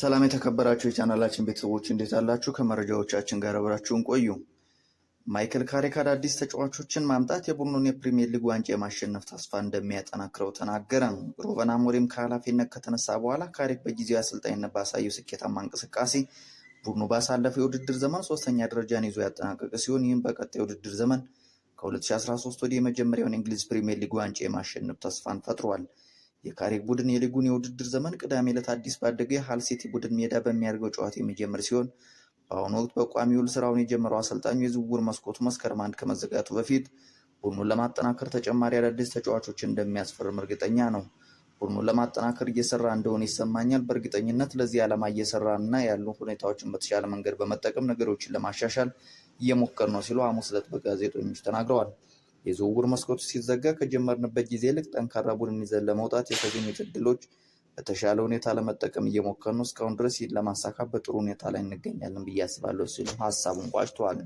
ሰላም የተከበራችሁ የቻናላችን ቤተሰቦች እንዴት አላችሁ? ከመረጃዎቻችን ጋር አብራችሁን ቆዩ። ማይክል ካሪክ አዳዲስ ተጫዋቾችን ማምጣት የቡድኑን የፕሪሚየር ሊግ ዋንጫ የማሸነፍ ተስፋ እንደሚያጠናክረው ተናገረ። ሩበን አሞሪም ከኃላፊነት ከተነሳ በኋላ ካሪክ በጊዜያዊ አሰልጣኝነት ባሳየው ስኬታማ እንቅስቃሴ ቡድኑ ባሳለፈው የውድድር ዘመን ሶስተኛ ደረጃን ይዞ ያጠናቀቀ ሲሆን ይህም በቀጣይ የውድድር ዘመን ከ2013 ወዲህ የመጀመሪያውን የእንግሊዝ ፕሪሚየር ሊግ ዋንጫ የማሸነፍ ተስፋን ፈጥሯል። የካሪክ ቡድን የሊጉን የውድድር ዘመን ቅዳሜ ዕለት አዲስ ባደገው የሃል ሲቲ ቡድን ሜዳ በሚያደርገው ጨዋታ የሚጀምር ሲሆን በአሁኑ ወቅት በቋሚ ውል ስራውን የጀመረው አሰልጣኙ የዝውውር መስኮቱ መስከረም 1 ከመዘጋቱ በፊት ቡድኑን ለማጠናከር ተጨማሪ አዳዲስ ተጫዋቾችን እንደሚያስፈርም እርግጠኛ ነው። ቡድኑን ለማጠናከር እየሰራ እንደሆነ ይሰማኛል። በእርግጠኝነት ለዚህ ዓላማ እየሰራና ያሉ ሁኔታዎችን በተሻለ መንገድ በመጠቀም ነገሮችን ለማሻሻል እየሞከር ነው ሲሉ ሐሙስ ዕለት በጋዜጠኞች ተናግረዋል። የዝውውር መስኮቱ ሲዘጋ ከጀመርንበት ጊዜ ይልቅ ጠንካራ ቡድን ይዘን ለመውጣት የተገኙት እድሎች በተሻለ ሁኔታ ለመጠቀም እየሞከርን ነው። እስካሁን ድረስ ይህን ለማሳካት በጥሩ ሁኔታ ላይ እንገኛለን ብዬ አስባለሁ ሲሉ ሀሳቡን ቋጭተዋል።